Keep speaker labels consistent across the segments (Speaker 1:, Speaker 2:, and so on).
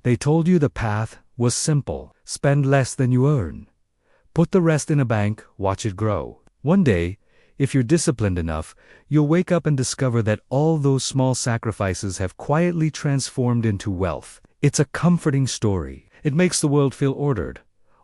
Speaker 1: They told you the path was simple. Spend less than you earn. Put the rest in a bank, watch it grow. One day, if you're disciplined enough, you'll wake up and discover that all those small sacrifices have quietly transformed into wealth. It's a comforting story. It makes the world feel ordered,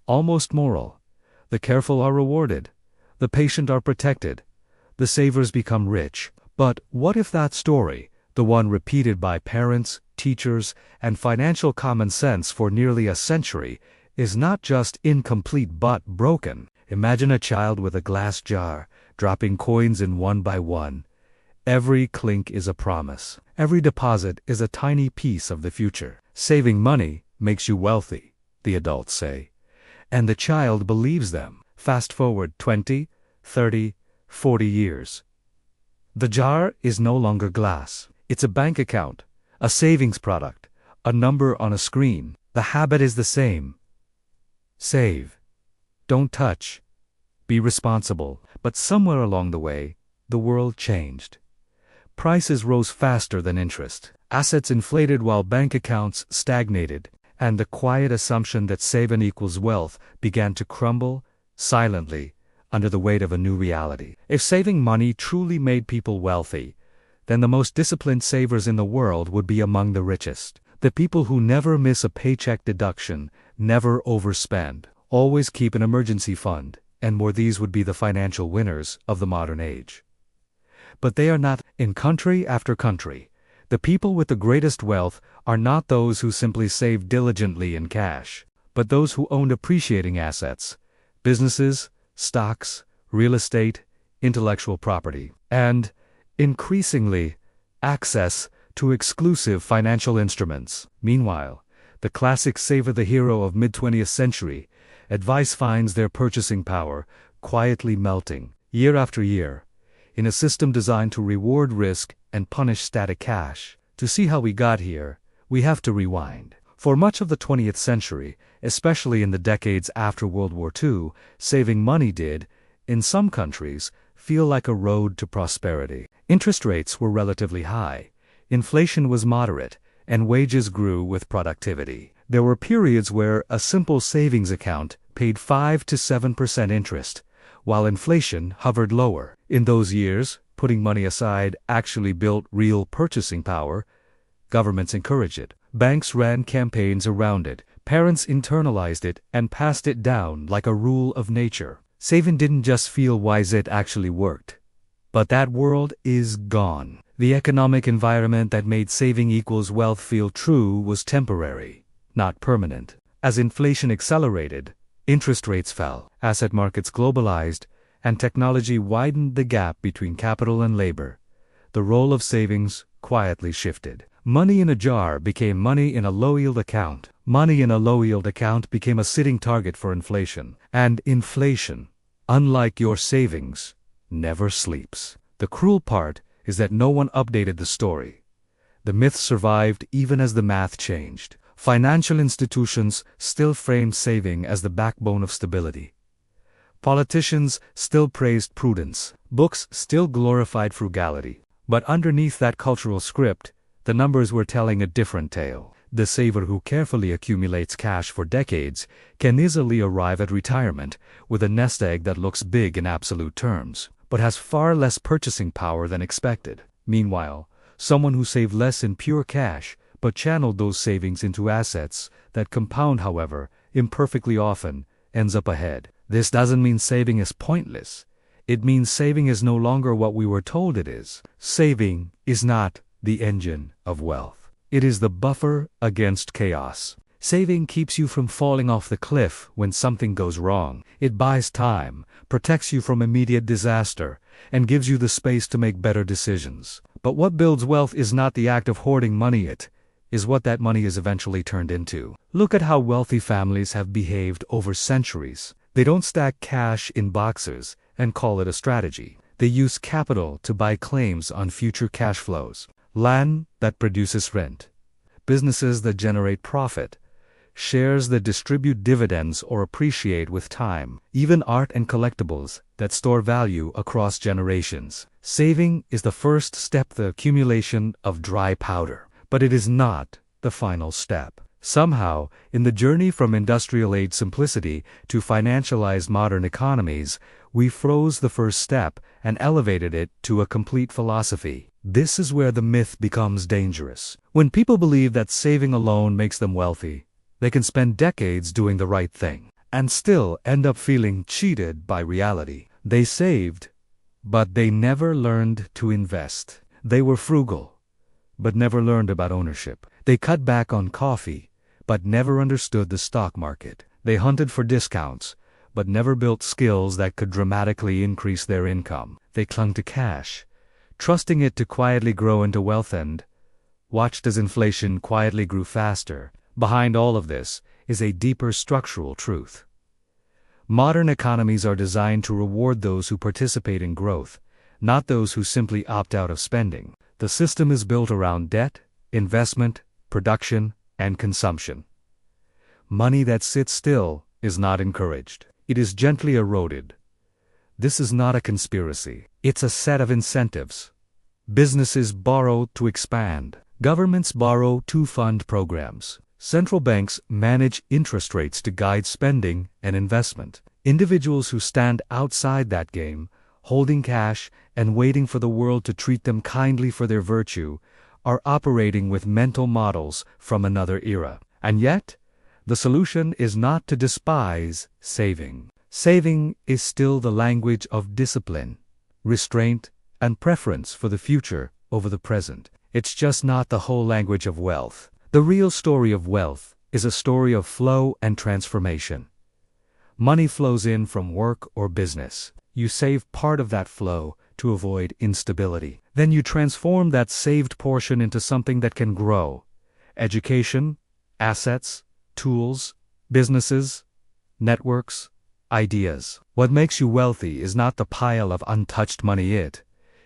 Speaker 1: almost moral. The careful are rewarded. The patient are protected. The savers become rich. But what if that story, the one repeated by parents, teachers, and financial common sense for nearly a century, is not just incomplete but broken? Imagine a child with a glass jar, dropping coins in one by one. Every clink is a promise. Every deposit is a tiny piece of the future. Saving money makes you wealthy, the adults say. And the child believes them. Fast forward 20, 30, 40 years. The jar is no longer glass. It's a bank account, a savings product, a number on a screen. The habit is the same. Save. Don't touch. Be responsible. But somewhere along the way, the world changed. Prices rose faster than interest. Assets inflated while bank accounts stagnated, and the quiet assumption that saving equals wealth began to crumble silently under the weight of a new reality. If saving money truly made people wealthy, then the most disciplined savers in the world would be among the richest. The people who never miss a paycheck deduction, never overspend, always keep an emergency fund, and more, these would be the financial winners of the modern age. But they are not. In country after country, the people with the greatest wealth are not those who simply save diligently in cash, but those who owned appreciating assets, businesses, stocks, real estate, intellectual property, and, increasingly, access to exclusive financial instruments. Meanwhile, the classic saver, the hero of mid-20th century, advice finds their purchasing power quietly melting, year after year, in a system designed to reward risk and punish static cash. To see how we got here, we have to rewind. For much of the 20th century, especially in the decades after World War II, saving money did, in some countries, feel like a road to prosperity. Interest rates were relatively high, inflation was moderate, and wages grew with productivity. There were periods where a simple savings account paid 5 to 7% interest, while inflation hovered lower. In those years, putting money aside actually built real purchasing power. Governments encouraged it. Banks ran campaigns around it. Parents internalized it and passed it down like a rule of nature. Saving didn't just feel wise, it actually worked. But that world is gone. The economic environment that made saving equals wealth feel true was temporary, not permanent. As inflation accelerated, interest rates fell, asset markets globalized, and technology widened the gap between capital and labor. The role of savings quietly shifted. Money in a jar became money in a low-yield account. Money in a low-yield account became a sitting target for inflation. And inflation, unlike your savings, never sleeps. The cruel part is that no one updated the story. The myth survived even as the math changed. Financial institutions still framed saving as the backbone of stability. Politicians still praised prudence. Books still glorified frugality. But underneath that cultural script, the numbers were telling a different tale. The saver who carefully accumulates cash for decades can easily arrive at retirement with a nest egg that looks big in absolute terms, but has far less purchasing power than expected. Meanwhile, someone who saved less in pure cash but channeled those savings into assets that compound, however, imperfectly often, ends up ahead. This doesn't mean saving is pointless. It means saving is no longer what we were told it is. Saving is not the engine of wealth. It is the buffer against chaos. Saving keeps you from falling off the cliff when something goes wrong. It buys time, protects you from immediate disaster, and gives you the space to make better decisions. But what builds wealth is not the act of hoarding money, it is what that money is eventually turned into. Look at how wealthy families have behaved over centuries. They don't stack cash in boxes and call it a strategy. They use capital to buy claims on future cash flows. Land that produces rent, businesses that generate profit, shares that distribute dividends or appreciate with time, even art and collectibles that store value across generations. Saving is the first step, the accumulation of dry powder. But it is not the final step. Somehow, in the journey from industrial age simplicity to financialized modern economies, we froze the first step and elevated it to a complete philosophy. This is where the myth becomes dangerous. When people believe that saving alone makes them wealthy, they can spend decades doing the right thing and still end up feeling cheated by reality. They saved, but they never learned to invest. They were frugal, but never learned about ownership. They cut back on coffee, but never understood the stock market. They hunted for discounts, but never built skills that could dramatically increase their income. They clung to cash, trusting it to quietly grow into wealth, and watched as inflation quietly grew faster. Behind all of this is a deeper structural truth. Modern economies are designed to reward those who participate in growth, not those who simply opt out of spending. The system is built around debt, investment, production, and consumption. Money that sits still is not encouraged. It is gently eroded. This is not a conspiracy. It's a set of incentives. Businesses borrow to expand. Governments borrow to fund programs. Central banks manage interest rates to guide spending and investment. Individuals who stand outside that game, holding cash and waiting for the world to treat them kindly for their virtue, are operating with mental models from another era. And yet, the solution is not to despise saving. Saving is still the language of discipline, restraint, and preference for the future over the present. It's just not the whole language of wealth. The real story of wealth is a story of flow and transformation. Money flows in from work or business. You save part of that flow to avoid instability. Then you transform that saved portion into something that can grow. Education, assets, tools, businesses, networks, ideas. What makes you wealthy is not the pile of untouched money. It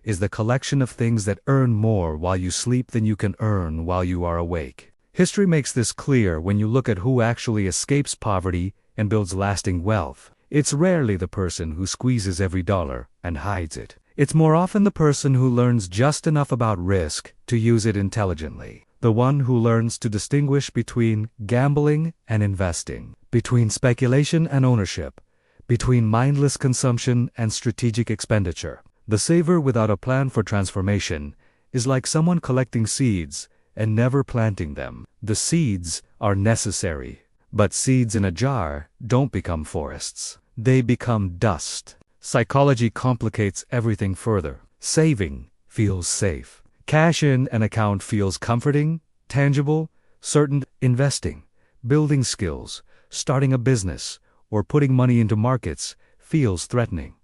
Speaker 1: is the collection of things that earn more while you sleep than you can earn while you are awake. History makes this clear when you look at who actually escapes poverty and builds lasting wealth. It's rarely the person who squeezes every dollar and hides it. It's more often the person who learns just enough about risk to use it intelligently. The one who learns to distinguish between gambling and investing, between speculation and ownership, between mindless consumption and strategic expenditure. The saver without a plan for transformation is like someone collecting seeds and never planting them. The seeds are necessary, but seeds in a jar don't become forests. They become dust. Psychology complicates everything further. Saving feels safe. Cash in an account feels comforting, tangible, certain. Investing, building skills, starting a business, or putting money into markets feels threatening.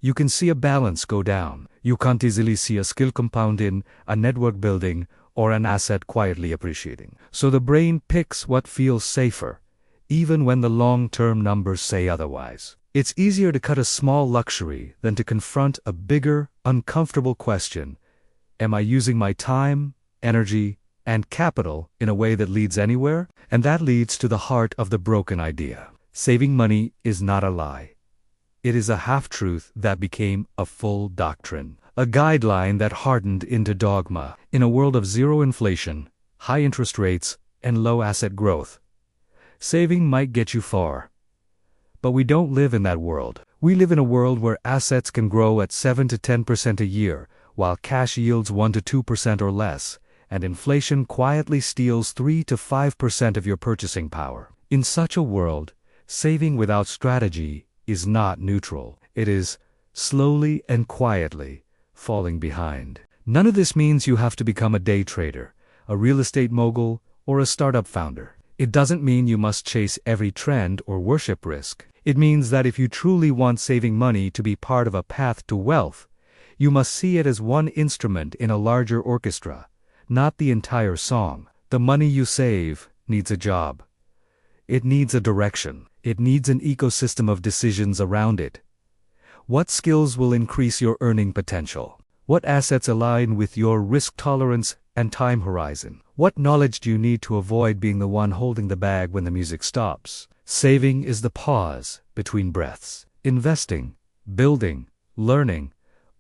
Speaker 1: You can see a balance go down. You can't easily see a skill compound in, a network building, or an asset quietly appreciating. So the brain picks what feels safer, even when the long-term numbers say otherwise. It's easier to cut a small luxury than to confront a bigger, uncomfortable question. Am I using my time, energy, and capital in a way that leads anywhere? And that leads to the heart of the broken idea. Saving money is not a lie. It is a half-truth that became a full doctrine. A guideline that hardened into dogma. In a world of zero inflation, high interest rates, and low asset growth, saving might get you far. But we don't live in that world. We live in a world where assets can grow at 7 to 10% a year, while cash yields 1 to 2% or less, and inflation quietly steals 3 to 5% of your purchasing power. In such a world, saving without strategy is not neutral. It is, slowly and quietly, falling behind. None of this means you have to become a day trader, a real estate mogul, or a startup founder. It doesn't mean you must chase every trend or worship risk. It means that if you truly want saving money to be part of a path to wealth, you must see it as one instrument in a larger orchestra, not the entire song. The money you save needs a job. It needs a direction. It needs an ecosystem of decisions around it. What skills will increase your earning potential? What assets align with your risk tolerance and time horizon? What knowledge do you need to avoid being the one holding the bag when the music stops? Saving is the pause between breaths. Investing, building, learning,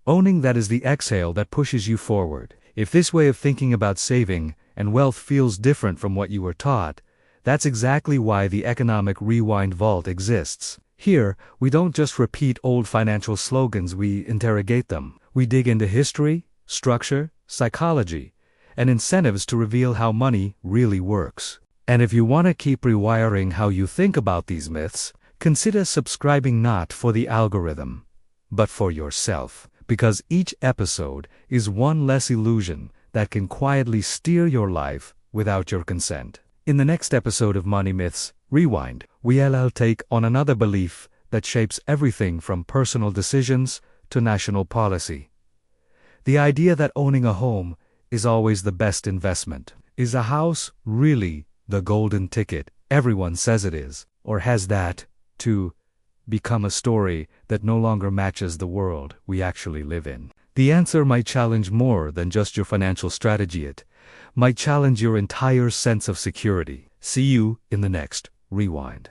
Speaker 1: owning, that is the exhale that pushes you forward. If this way of thinking about saving and wealth feels different from what you were taught, that's exactly why the Economic Rewind Vault exists. Here, we don't just repeat old financial slogans, we interrogate them. We dig into history, structure, psychology, and incentives to reveal how money really works. And if you want to keep rewiring how you think about these myths, consider subscribing not for the algorithm, but for yourself, because each episode is one less illusion that can quietly steer your life without your consent. In the next episode of Money Myths Rewind, we'll take on another belief that shapes everything from personal decisions to national policy. The idea that owning a home is always the best investment. Is a house really the golden ticket everyone says it is, or has that, too, become a story that no longer matches the world we actually live in? The answer might challenge more than just your financial strategy. It might challenge your entire sense of security. See you in the next Rewind.